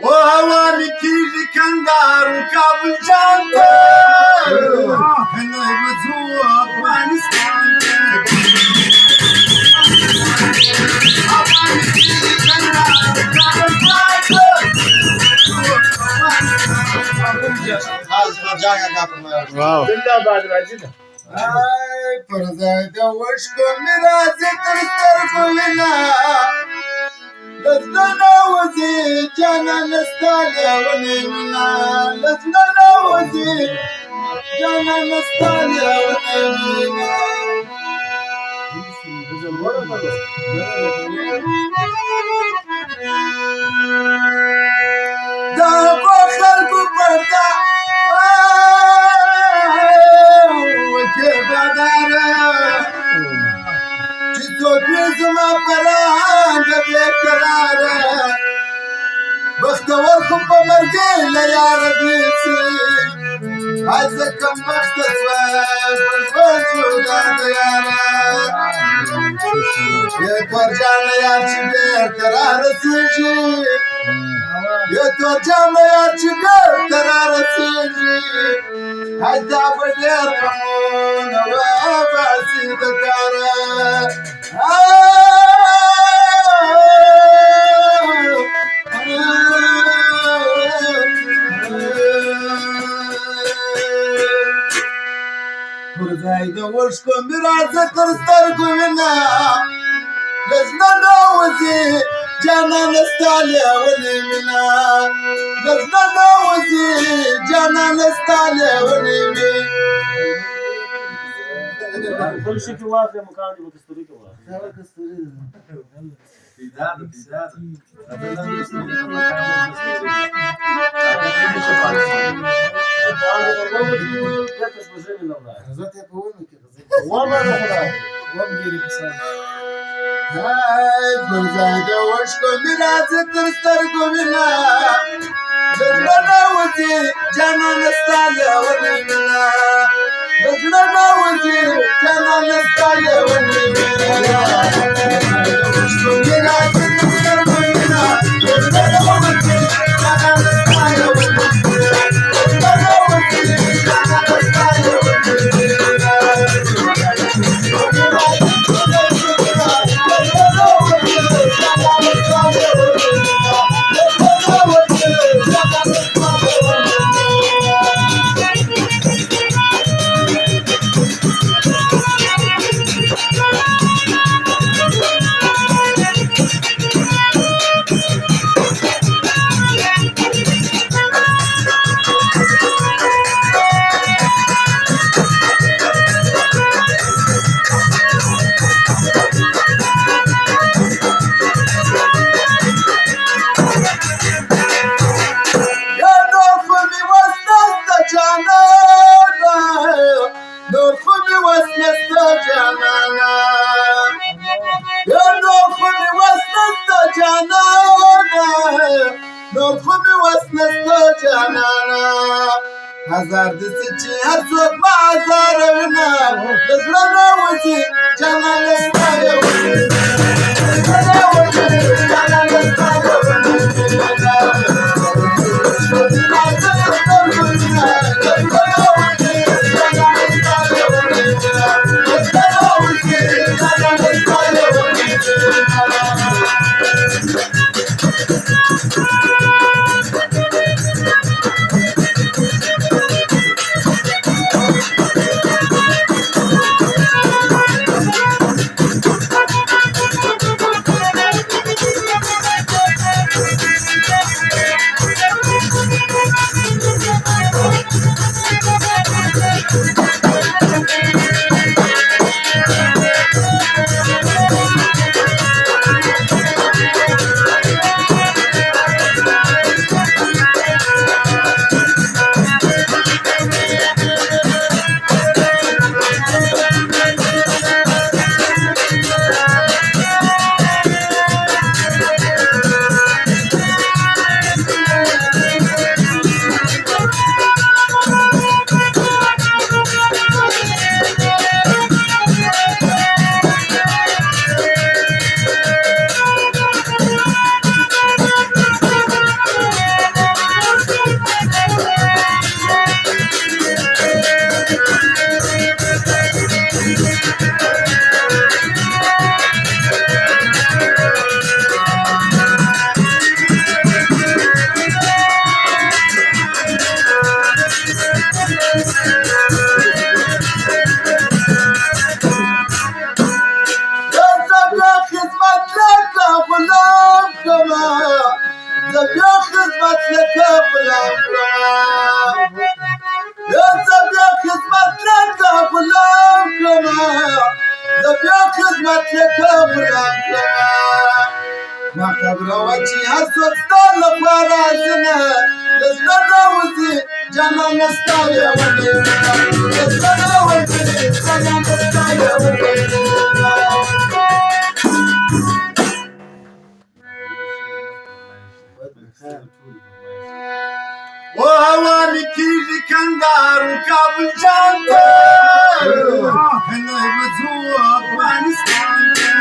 وهواني كيجي كندار وكابل جانتا انا مزوق افغانستان هواني كيجي كندار وكابل جانتا واو زنداباد راځي ay پر ځای د وشکو میراث تر سترګو وینا لزنا وزي جانا نستالي ونيمنا لزنا وزي جانا نستالي ونيمنا دا کو خلق پردا وکه بداره چې څوک زما پران د بیقراره بختور خو په مرګ له یاره بیسي هڅه کم وخت سوه جوړه د یاره یې تورجانه یار چې بیرته رارسېږي یې تورجانه یار چې بیرته رارسېږي هدا به ډېر غمونه وباسي د کاره پر ځای د وشکو میراث تر سترګو وینه لزنا نوځي جانان ستاله ونی مینا لزنا نوځي جانان ستاله ونی مینا بل شي کې واخله مکان دې مستری کې واخله پر ځای د وشکو میراث تر سترګو وینه لزنا نوځي جانان ستاله ونی مینا لزنا نوځي جانان ستاله ونی مینا وشکو میراث تر سترګو وینه لزنا نوځي جانان ستاله ونی مینا لزنا نوځي جانان ستاله ونی هزار دسي چې هر څوک ما هزار وینا لزړه نوځي جانان ستاله ونی لزړه نوځي جانان ستاله ونی كما زبيا خدمت لك غلام كما يا زبيا خدمت لك غلام كما زبيا خدمت لك غلام كما ما خبره وجهي هالصوت ضل فرازنا لزنا وزي جانا نستايا ولينا لزنا وزي جانا نستايا ولينا وهواني كيلي كنغارو كابل جانتا انا بزوق ما نستانتا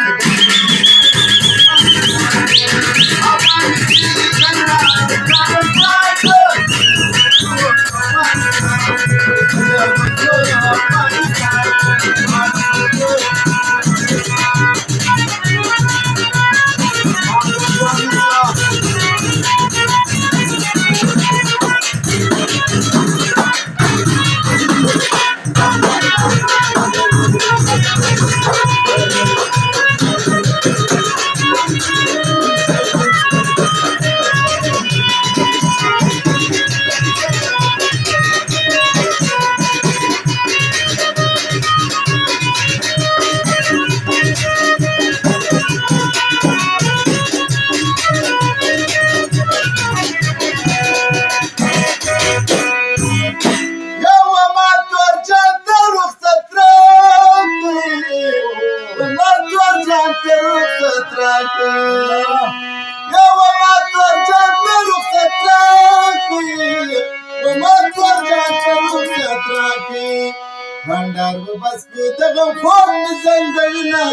भंडार बस को तगम फोन जंगलना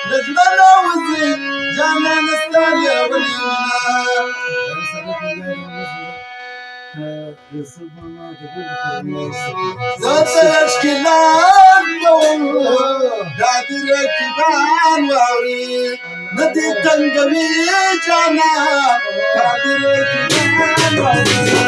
नजला वजी जाना नस्ताया वलीना تشكيلات دادر كبان واري ندي تنقمي جانا دادر كبان واري